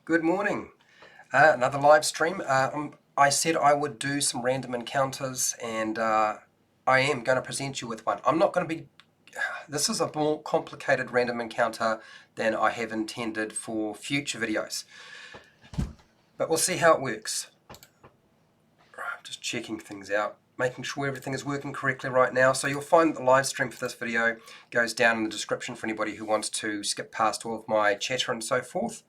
Good morning. Another live stream. I said I would do some random encounters, and I am going to present you with one. I'm not going to be... This is a more complicated random encounter than I have intended for future videos. But we'll see how it works. I'm just checking things out, making sure everything is working correctly right now. So you'll find the live stream for this video goes down in the description for anybody who wants to skip past all of my chatter and so forth.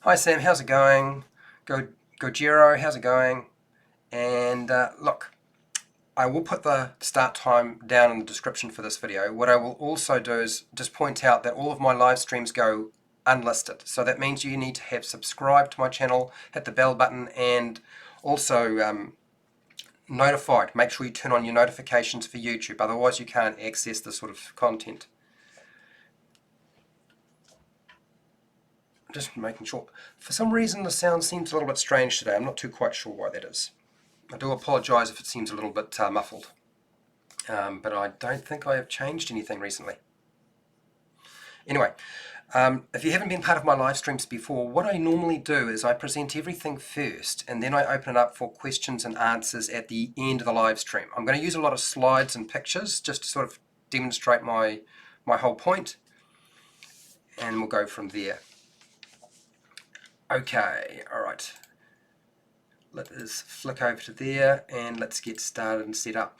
Hi Sam, how's it going? Gojiro, how's it going? And look, I will put the start time down in the description for this video. What I will also do is just point out that all of my live streams go unlisted. So that means you need to have subscribed to my channel, hit the bell button, and also notified. Make sure you turn on your notifications for YouTube, otherwise you can't access this sort of content. Just making sure. For some reason the sound seems a little bit strange today. I'm not too quite sure why that is. I do apologise if it seems a little bit muffled. But I don't think I have changed anything recently. Anyway, if you haven't been part of my live streams before, what I normally do is I present everything first and then I open it up for questions and answers at the end of the live stream. I'm going to use a lot of slides and pictures just to sort of demonstrate my whole point, and we'll go from there. Okay, alright, let us flick over to there and let's get started and set up.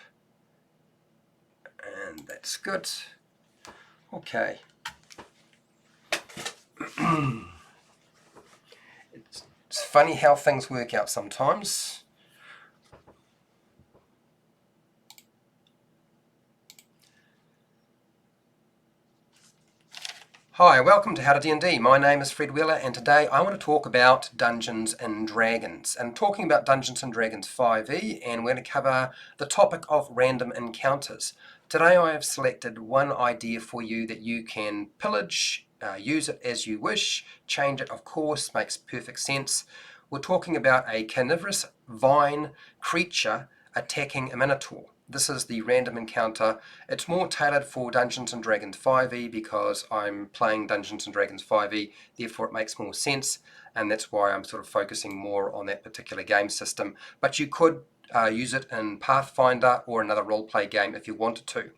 And that's good. Okay. It's funny how things work out sometimes. Hi, welcome to HowtoDandD. My name is Fred Wheeler, and today I want to talk about Dungeons and Dragons. And talking about Dungeons and Dragons 5e, and we're going to cover the topic of random encounters. Today I have selected one idea for you that you can pillage, use it as you wish, change it of course, makes perfect sense. We're talking about a carnivorous vine creature attacking a Minotaur. This is the random encounter. It's more tailored for Dungeons & Dragons 5e because I'm playing Dungeons & Dragons 5e, therefore it makes more sense, and that's why I'm sort of focusing more on that particular game system. But you could use it in Pathfinder or another role-play game if you wanted to.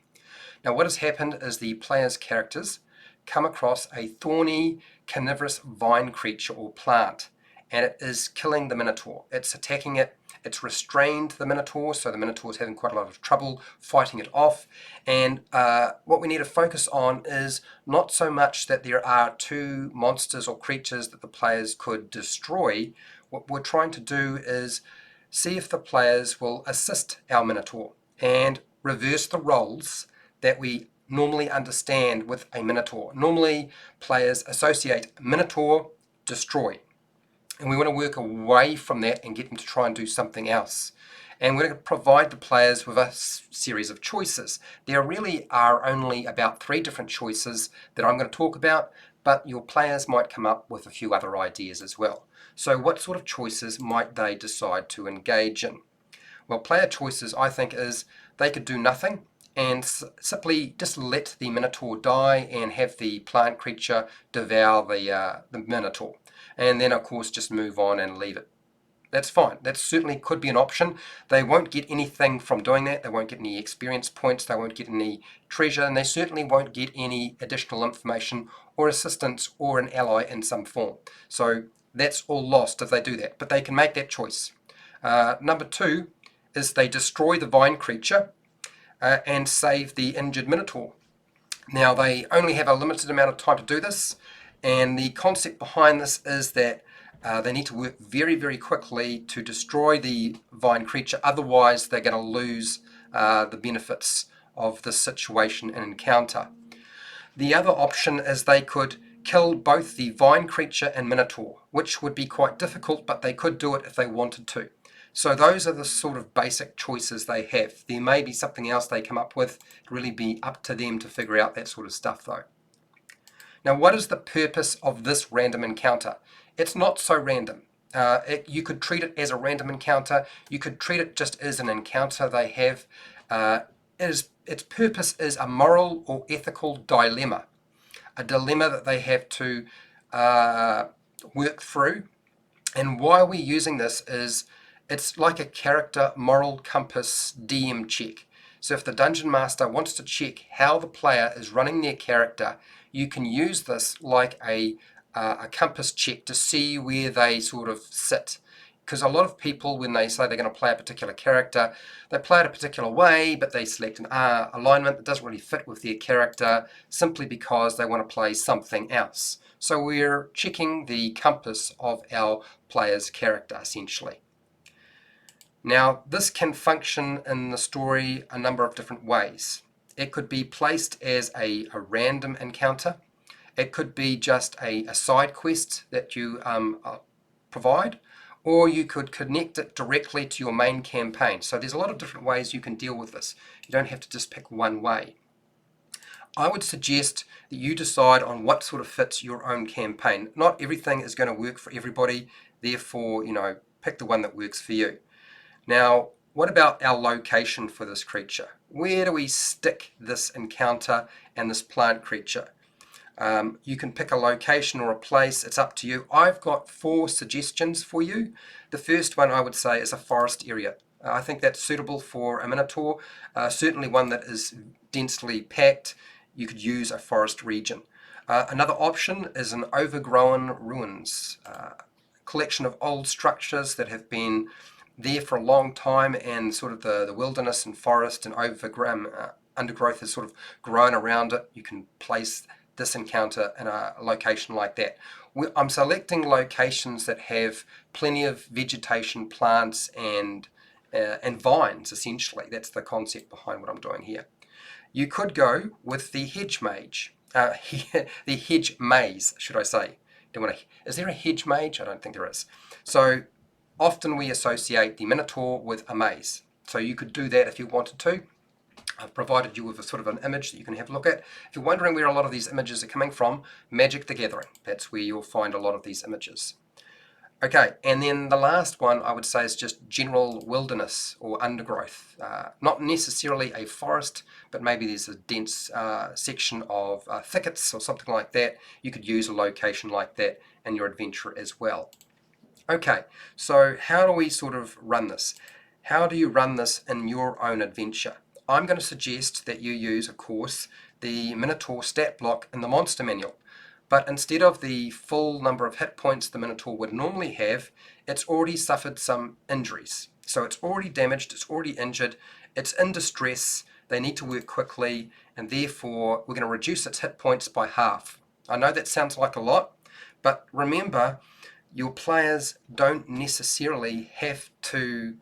Now what has happened is the player's characters come across a thorny, carnivorous vine creature or plant, and it is killing the Minotaur. It's attacking it. It's restrained the Minotaur, so the Minotaur is having quite a lot of trouble fighting it off. And what we need to focus on is not so much that there are two monsters or creatures that the players could destroy. What we're trying to do is see if the players will assist our Minotaur and reverse the roles that we normally understand with a Minotaur. Normally, players associate Minotaur, destroy. And we want to work away from that and get them to try and do something else. And we're going to provide the players with a series of choices. There really are only about 3 different choices that I'm going to talk about, but your players might come up with a few other ideas as well. So what sort of choices might they decide to engage in? Well, player choices, I think, is they could do nothing and simply just let the Minotaur die and have the plant creature devour the Minotaur. And then, of course, just move on and leave it. That's fine. That certainly could be an option. They won't get anything from doing that. They won't get any experience points. They won't get any treasure. And they certainly won't get any additional information or assistance or an ally in some form. So that's all lost if they do that. But they can make that choice. Number 2 is they destroy the vine creature and save the injured Minotaur. Now, they only have a limited amount of time to do this. And the concept behind this is that they need to work very, very quickly to destroy the vine creature. Otherwise, they're going to lose the benefits of this situation and encounter. The other option is they could kill both the vine creature and Minotaur, which would be quite difficult, but they could do it if they wanted to. So those are the sort of basic choices they have. There may be something else they come up with. It'd really be up to them to figure out that sort of stuff, though. Now, what is the purpose of this random encounter? It's not so random. You could treat it as a random encounter. You could treat it just as an encounter they have. its purpose is a moral or ethical dilemma, a dilemma that they have to uh, work through. And why we're using this is it's like a character moral compass DM check. So if the dungeon master wants to check how the player is running their character, you can use this like a compass check to see where they sort of sit. Because a lot of people, when they say they're going to play a particular character, they play it a particular way, but they select an alignment that doesn't really fit with their character simply because they want to play something else. So we're checking the compass of our player's character, essentially. Now, this can function in the story a number of different ways. It could be placed as a random encounter. It could be just a side quest that you provide, or you could connect it directly to your main campaign. So there's a lot of different ways you can deal with this. You don't have to just pick one way. I would suggest that you decide on what sort of fits your own campaign. Not everything is going to work for everybody, therefore, pick the one that works for you. Now, what about our location for this creature? Where do we stick this encounter and this plant creature? You can pick a location or a place, it's up to you. I've got 4 suggestions for you. The first one I would say is a forest area. I think that's suitable for a Minotaur, certainly one that is densely packed. You could use a forest region. Another option is an overgrown ruins, collection of old structures that have been there for a long time, and sort of the wilderness and forest and overgrown undergrowth has sort of grown around it. You can place this encounter in a location like that. I'm selecting locations that have plenty of vegetation, plants, and vines, essentially. That's the concept behind what I'm doing here. You could go with the hedge mage, the hedge maze, should I say. Is there a hedge mage? I don't think there is. So often we associate the Minotaur with a maze. So you could do that if you wanted to. I've provided you with a sort of an image that you can have a look at. If you're wondering where a lot of these images are coming from, Magic the Gathering. That's where you'll find a lot of these images. Okay, and then the last one I would say is just general wilderness or undergrowth. Not necessarily a forest, but maybe there's a dense section of thickets or something like that. You could use a location like that in your adventure as well. Okay, so how do we sort of run this? How do you run this in your own adventure? I'm going to suggest that you use, of course, the Minotaur stat block in the monster manual. But instead of the full number of hit points the Minotaur would normally have, it's already suffered some injuries. So it's already damaged, it's already injured, it's in distress, they need to work quickly, and therefore we're going to reduce its hit points by half. I know that sounds like a lot, but remember, your players don't necessarily have to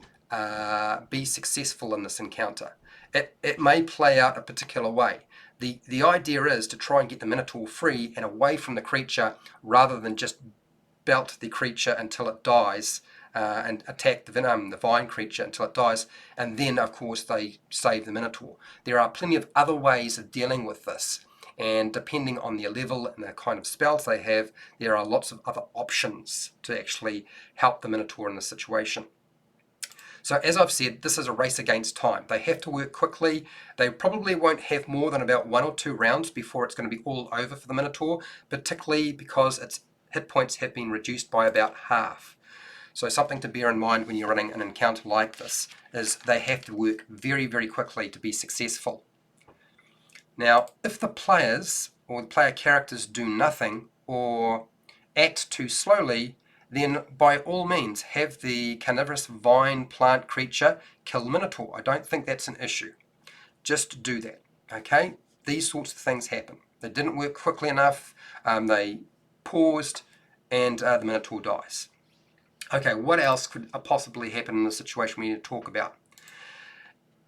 be successful in this encounter. It may play out a particular way. The idea is to try and get the Minotaur free and away from the creature rather than just belt the creature until it dies and attack the vine creature until it dies, and then of course they save the Minotaur. There are plenty of other ways of dealing with this, and depending on their level and the kind of spells they have, there are lots of other options to actually help the Minotaur in this situation. So as I've said, this is a race against time. They have to work quickly. They probably won't have more than about 1 or 2 rounds before it's going to be all over for the Minotaur, particularly because its hit points have been reduced by about half. So something to bear in mind when you're running an encounter like this is they have to work very, very quickly to be successful. Now, if the players or the player characters do nothing or act too slowly, then by all means have the carnivorous vine plant creature kill the Minotaur. I don't think that's an issue. Just do that, okay? These sorts of things happen. They didn't work quickly enough, they paused, and the Minotaur dies. Okay, what else could possibly happen in the situation we need to talk about?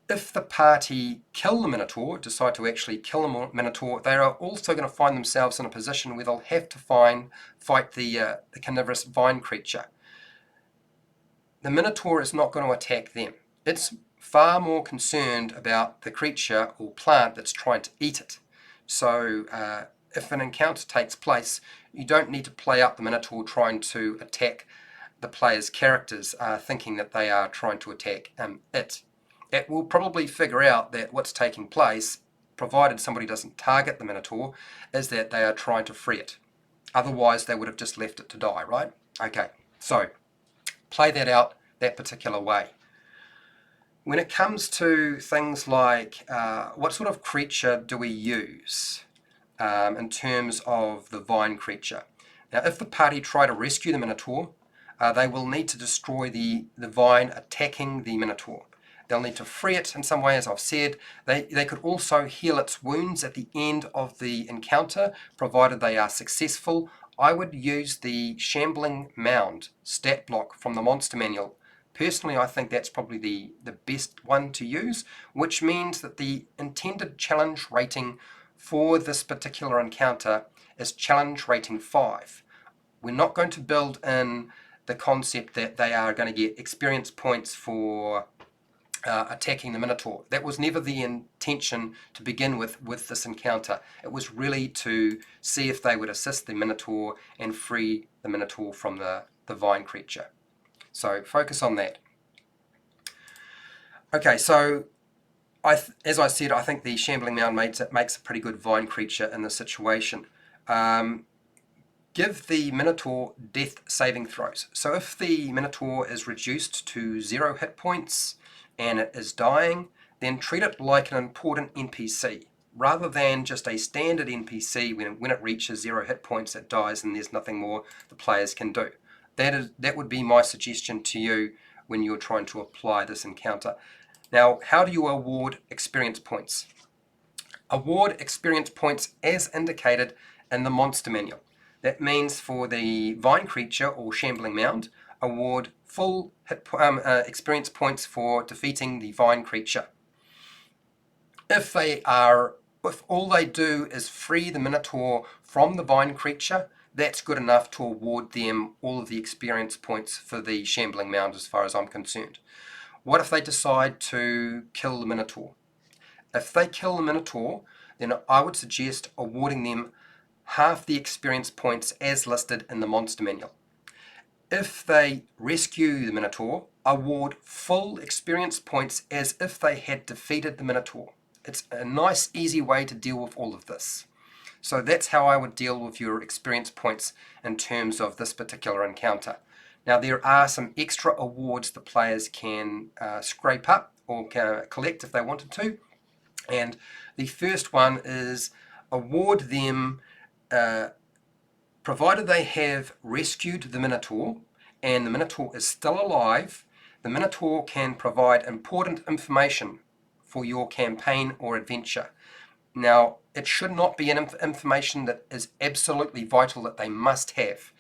If the party kill the Minotaur, decide to actually kill the Minotaur, they are also going to find themselves in a position where they'll have to fight the carnivorous vine creature. The Minotaur is not going to attack them. It's far more concerned about the creature or plant that's trying to eat it. So if an encounter takes place, you don't need to play up the Minotaur trying to attack the player's characters, thinking that they are trying to attack it. it will probably figure out that what's taking place, provided somebody doesn't target the Minotaur, is that they are trying to free it. Otherwise, they would have just left it to die, right? Okay, so play that out that particular way. When it comes to things like what sort of creature do we use in terms of the vine creature? Now, if the party try to rescue the Minotaur, they will need to destroy the vine attacking the Minotaur. They'll need to free it in some way, as I've said. They could also heal its wounds at the end of the encounter, provided they are successful. I would use the Shambling Mound stat block from the Monster Manual. Personally, I think that's probably the best one to use, which means that the intended challenge rating for this particular encounter is challenge rating 5. We're not going to build in the concept that they are going to get experience points for attacking the Minotaur. That was never the intention to begin with this encounter. It was really to see if they would assist the Minotaur and free the Minotaur from the vine creature. So focus on that. Okay, so as I said, I think the Shambling Mound makes a pretty good vine creature in this situation. Give the Minotaur death saving throws. So if the Minotaur is reduced to 0 hit points and it is dying, then treat it like an important NPC. Rather than just a standard NPC when it reaches 0 hit points it dies and there's nothing more the players can do. That would be my suggestion to you when you're trying to apply this encounter. Now, how do you award experience points? Award experience points as indicated in the Monster Manual. That means for the vine creature or Shambling Mound, award full experience points for defeating the vine creature. If all they do is free the Minotaur from the vine creature, that's good enough to award them all of the experience points for the Shambling Mound as far as I'm concerned. What if they decide to kill the Minotaur? If they kill the Minotaur, then I would suggest awarding them half the experience points as listed in the Monster Manual. If they rescue the Minotaur, award full experience points as if they had defeated the Minotaur. It's a nice, easy way to deal with all of this. So that's how I would deal with your experience points in terms of this particular encounter. Now, there are some extra awards the players can scrape up or collect if they wanted to. And the first one is award them, provided they have rescued the Minotaur and the Minotaur is still alive, the Minotaur can provide important information for your campaign or adventure. Now, it should not be an information that is absolutely vital that they must have.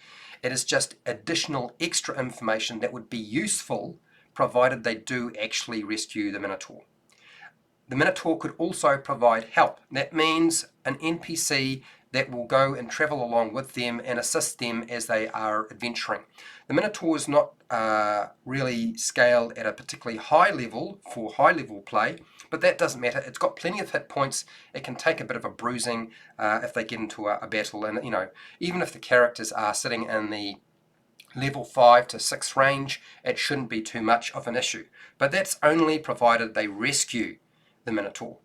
It is just additional extra information that would be useful provided they do actually rescue the Minotaur. The Minotaur could also provide help. That means an NPC that will go and travel along with them and assist them as they are adventuring. The Minotaur is not really scaled at a particularly high level for high level play, but that doesn't matter. It's got plenty of hit points. It can take a bit of a bruising if they get into a battle, and even if the characters are sitting in the level 5 to 6 range, it shouldn't be too much of an issue. But that's only provided they rescue the Minotaur.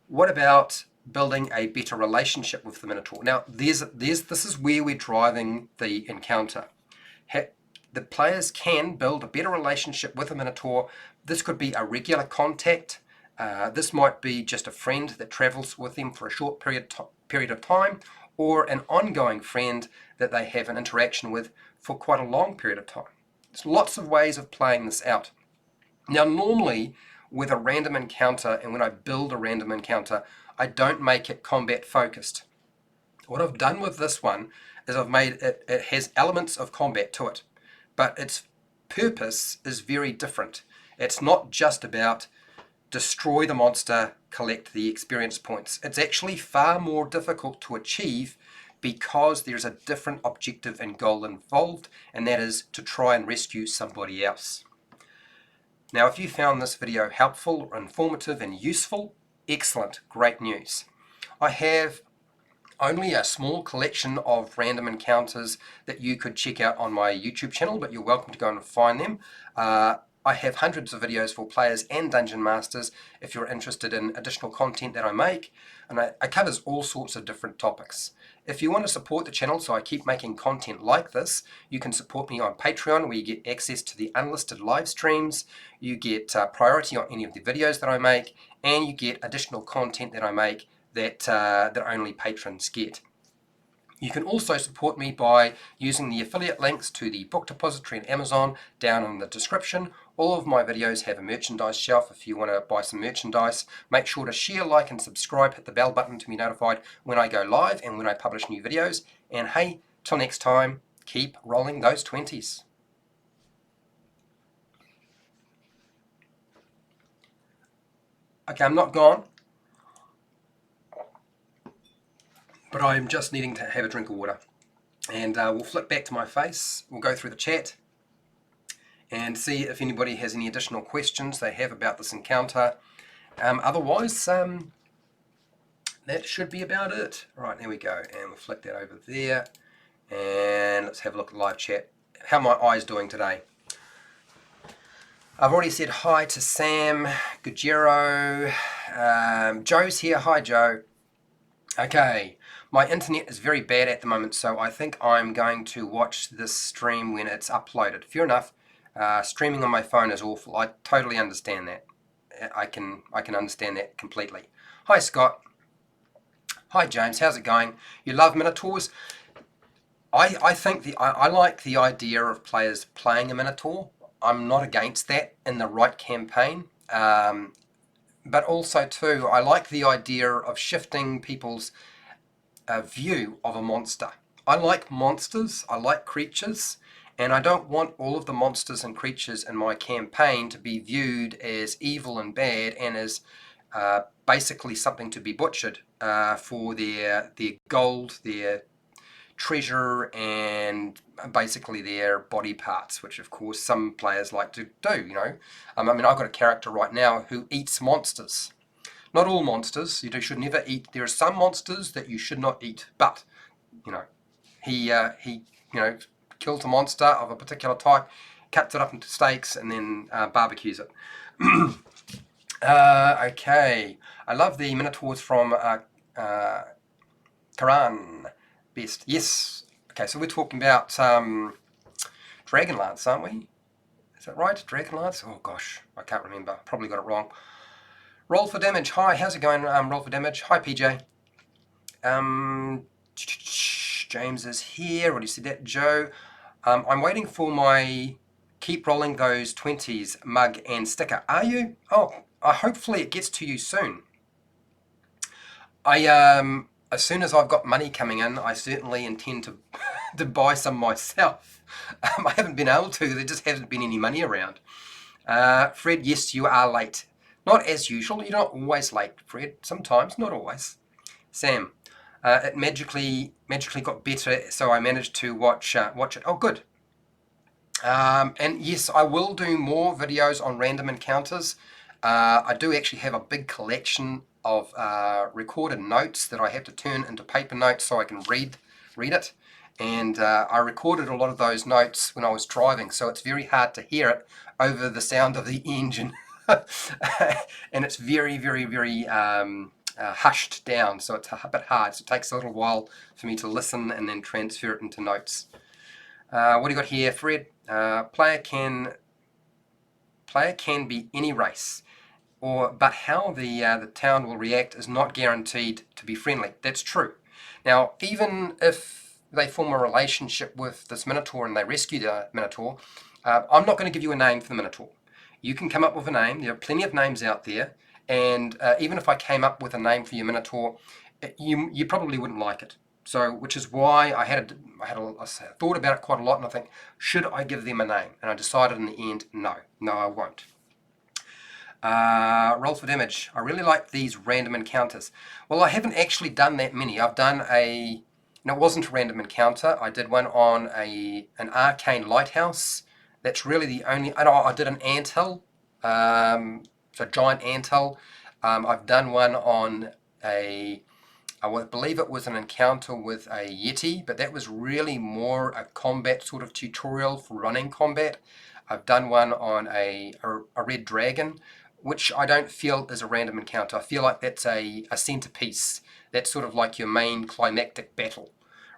What about building a better relationship with the Minotaur? Now, this is where we're driving the encounter. The players can build a better relationship with the Minotaur. This could be a regular contact. This might be just a friend that travels with them for a short period of time, or an ongoing friend that they have an interaction with for quite a long period of time. There's lots of ways of playing this out. Now, normally, with a random encounter, and when I build a random encounter, I don't make it combat focused. What I've done with this one is I've made it has elements of combat to it, but its purpose is very different. It's not just about destroy the monster, collect the experience points. It's actually far more difficult to achieve because there's a different objective and goal involved, and that is to try and rescue somebody else. Now, if you found this video helpful, informative, and useful, excellent, great news. I have only a small collection of random encounters that you could check out on my YouTube channel, but you're welcome to go and find them. I have hundreds of videos for players and dungeon masters if you're interested in additional content that I make, and it covers all sorts of different topics. If you want to support the channel so I keep making content like this, you can support me on Patreon, where you get access to the unlisted live streams, you get priority on any of the videos that I make, and you get additional content that I make that only patrons get. You can also support me by using the affiliate links to the book depository and Amazon down in the description. All of my videos have a merchandise shelf if you want to buy some merchandise. Make sure to share, like, and subscribe. Hit the bell button to be notified when I go live and when I publish new videos. And hey, till next time, keep rolling those 20s. Okay, I'm not gone, but I'm just needing to have a drink of water. And we'll flip back to my face, we'll go through the chat and see if anybody has any additional questions they have about this encounter. Otherwise, that should be about it. Right, there we go, and we'll flick that over there, and let's have a look at live chat. How are my eyes doing today? I've already said hi to Sam, Gujero, Joe's here. Hi, Joe. Okay, my internet is very bad at the moment, so I think I'm going to watch this stream when it's uploaded. Fair enough. Streaming on my phone is awful. I totally understand that. I can understand that completely. Hi, Scott. Hi, James. How's it going? You love Minotaurs? I think I like the idea of players playing a Minotaur. I'm not against that in the right campaign. But also too, I like the idea of shifting people's view of a monster. I like monsters, I like creatures, and I don't want all of the monsters and creatures in my campaign to be viewed as evil and bad and as basically something to be butchered for their gold, their treasure, and basically their body parts, which of course some players like to do, you know. I mean, I've got a character right now who eats monsters. Not all monsters, you should never eat. There are some monsters that you should not eat, but, you know, he kills a monster of a particular type, cuts it up into steaks, and then barbecues it. Okay, I love the Minotaurs from Quran. Best. Yes. Okay, so we're talking about Dragonlance, aren't we? Is that right? Dragonlance? Oh gosh, I can't remember. Probably got it wrong. Roll for damage. Hi, how's it going? Roll for damage. Hi, PJ. James is here. Already said that. Joe. I'm waiting for my keep rolling those 20s mug and sticker. Are you? Oh, hopefully it gets to you soon. As soon as I've got money coming in, I certainly intend to to buy some myself. I haven't been able to. There just hasn't been any money around. Fred, yes, you are late. Not as usual. You're not always late, Fred. Sometimes, not always. Sam, it magically got better, so I managed to watch it. Oh, good. And yes, I will do more videos on random encounters. I do actually have a big collection of recorded notes that I have to turn into paper notes so I can read it. And I recorded a lot of those notes when I was driving, so it's very hard to hear it over the sound of the engine. And it's very, very, very hushed down, so it's a bit hard. So it takes a little while for me to listen and then transfer it into notes. What do you got here, Fred? Player can be any race, but how the town will react is not guaranteed to be friendly. That's true. Now, even if they form a relationship with this Minotaur and they rescue the Minotaur, I'm not going to give you a name for the Minotaur. You can come up with a name. There are plenty of names out there, and even if I came up with a name for your Minotaur, you probably wouldn't like it. So, which is why I thought about it quite a lot, and I think, should I give them a name? And I decided in the end, no, I won't. Roll for damage. I really like these random encounters. Well, I haven't actually done that many. I've done and it wasn't a random encounter. I did one on an arcane lighthouse. That's really the only. I did an anthill, so giant anthill. I've done one on I believe it was an encounter with a Yeti, but that was really more a combat sort of tutorial for running combat. I've done one on a red dragon, which I don't feel is a random encounter. I feel like that's a centerpiece. That's sort of like your main climactic battle,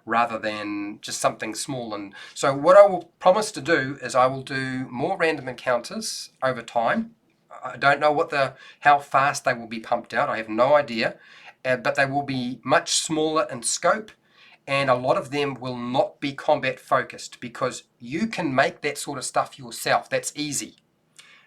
rather than just something small. And so what I will promise to do is I will do more random encounters over time. I don't know how fast they will be pumped out. I have no idea, but they will be much smaller in scope, and a lot of them will not be combat focused because you can make that sort of stuff yourself. That's easy.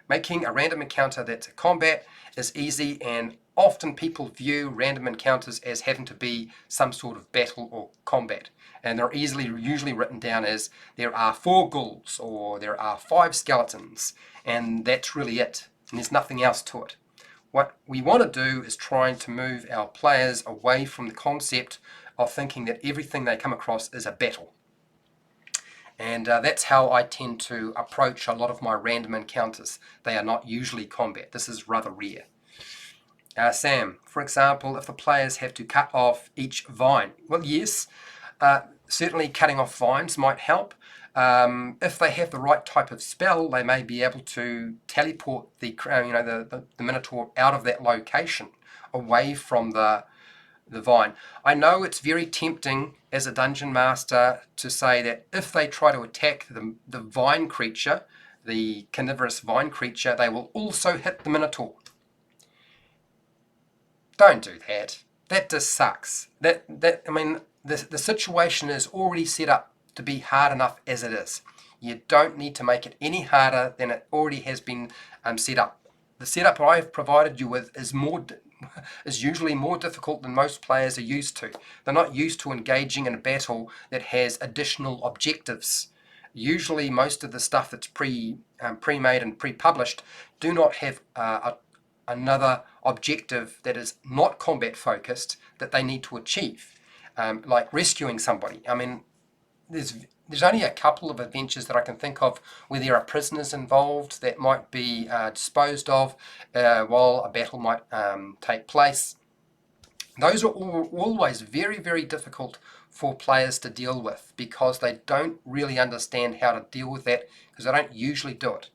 Making a random encounter that's a combat is easy, and often people view random encounters as having to be some sort of battle or combat. And they're usually written down as there are 4 ghouls or there are 5 skeletons, and that's really it. And there's nothing else to it. What we want to do is trying to move our players away from the concept of thinking that everything they come across is a battle. And that's how I tend to approach a lot of my random encounters. They are not usually combat. This is rather rare. Sam, for example, if the players have to cut off each vine, well, yes, certainly cutting off vines might help. If they have the right type of spell, they may be able to teleport the Minotaur out of that location, away from the vine. I know it's very tempting as a dungeon master to say that if they try to attack the vine creature, the carnivorous vine creature, they will also hit the Minotaur. Don't do that. That just sucks. The situation is already set up to be hard enough as it is. You don't need to make it any harder than it already has been set up. The setup I've provided you with is usually more difficult than most players are used to. They're not used to engaging in a battle that has additional objectives. Usually most of the stuff that's pre-made and pre-published do not have another objective that is not combat focused that they need to achieve, like rescuing somebody. I mean, there's only a couple of adventures that I can think of where there are prisoners involved that might be disposed of while a battle might take place. Those are always very, very difficult for players to deal with because they don't really understand how to deal with that because they don't usually do it.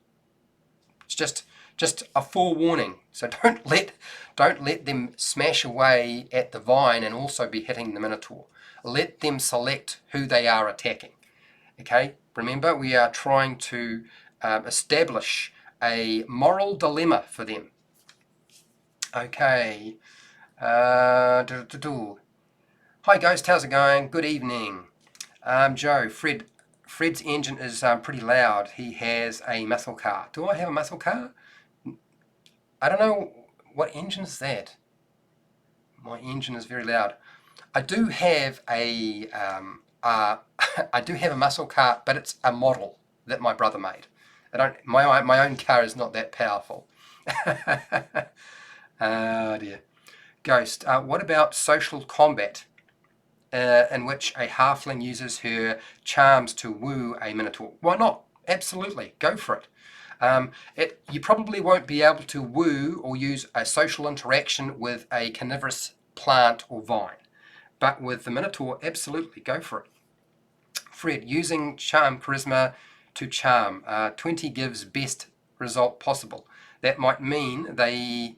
It's just a forewarning. So don't let them smash away at the vine and also be hitting the Minotaur. Let them select who they are attacking. Okay, remember we are trying to establish a moral dilemma for them. Okay. Hi Ghost, how's it going? Good evening. Joe, Fred's engine is pretty loud. He has a muscle car. Do I have a muscle car? I don't know. What engine is that? My engine is very loud. I do have a I do have a muscle car, but it's a model that my brother made. My own car is not that powerful. Oh dear. Ghost, what about social combat, in which a halfling uses her charms to woo a Minotaur? Why not? Absolutely, go for it. You probably won't be able to woo or use a social interaction with a carnivorous plant or vine, but with the Minotaur, absolutely, go for it. Fred, using charm charisma to charm, 20 gives best result possible. That might mean they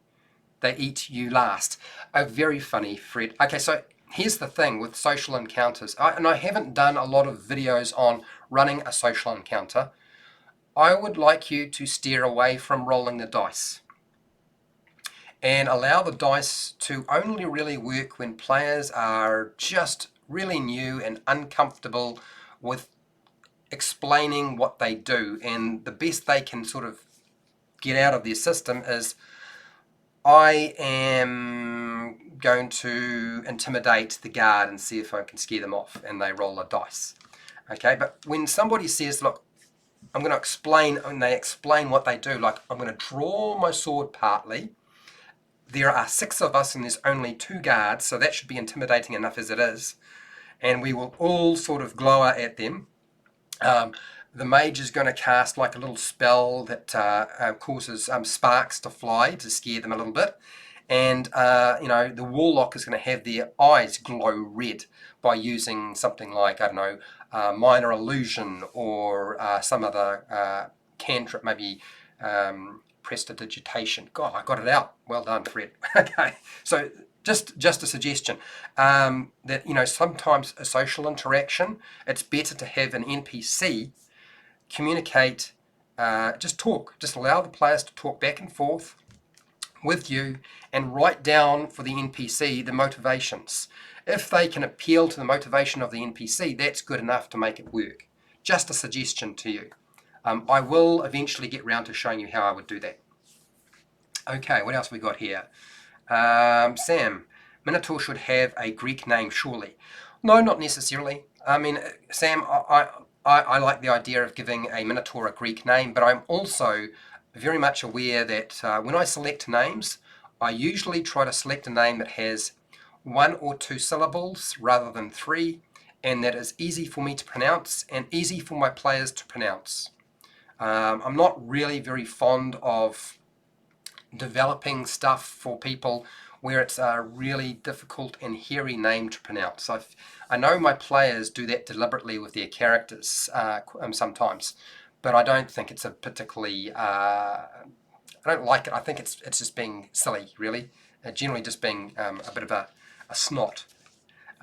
eat you last. Oh, very funny, Fred. Okay, so here's the thing with social encounters, and I haven't done a lot of videos on running a social encounter. I would like you to steer away from rolling the dice and allow the dice to only really work when players are just really new and uncomfortable with explaining what they do, and the best they can sort of get out of their system is, I am going to intimidate the guard and see if I can scare them off, and they roll a dice. Okay, but when somebody says, look, I'm going to explain, and they explain what they do, like, I'm going to draw my sword partly, there are 6 of us and there's only 2 guards, so that should be intimidating enough as it is, and we will all sort of glower at them. The mage is going to cast like a little spell that causes sparks to fly to scare them a little bit. And, the warlock is going to have their eyes glow red by using something like, I don't know, minor illusion or some other cantrip, maybe prestidigitation. God, I got it out. Well done, Fred. Okay, so just a suggestion that, you know, sometimes a social interaction, it's better to have an NPC communicate, just talk, just allow the players to talk back and forth with you and write down for the NPC the motivations. If they can appeal to the motivation of the NPC, that's good enough to make it work. Just a suggestion to you. I will eventually get round to showing you how I would do that. Okay, what else have we got here? Sam, Minotaur should have a Greek name, surely. No, not necessarily. I mean, Sam, I like the idea of giving a Minotaur a Greek name, but I'm also very much aware that when I select names, I usually try to select a name that has 1 or 2 syllables rather than 3, and that is easy for me to pronounce and easy for my players to pronounce. I'm not really very fond of developing stuff for people where it's a really difficult and hairy name to pronounce. I know my players do that deliberately with their characters sometimes, but I don't think it's a particularly, I don't like it. I think it's just being silly, really. Generally just being a bit of a snot.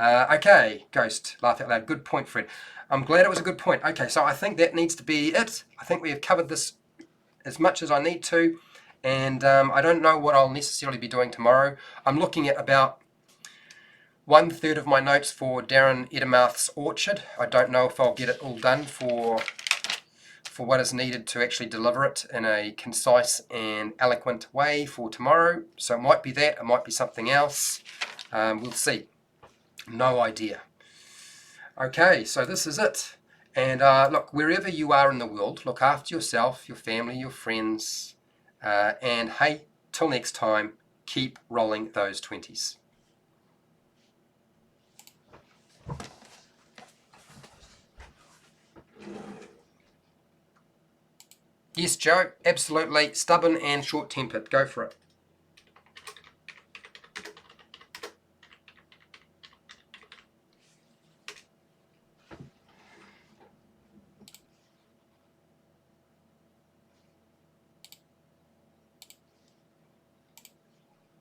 Okay, Ghost, laugh out loud. Good point, Fred. I'm glad it was a good point. Okay, so I think that needs to be it. I think we have covered this as much as I need to, and I don't know what I'll necessarily be doing tomorrow. I'm looking at about 1/3 of my notes for Darren Edelmouth's Orchard. I don't know if I'll get it all done for what is needed to actually deliver it in a concise and eloquent way for tomorrow. So it might be that, it might be something else. We'll see. No idea. Okay, so this is it. And look, wherever you are in the world, look after yourself, your family, your friends, and hey, till next time, keep rolling those 20s. Yes, Joe, absolutely. Stubborn and short-tempered. Go for it.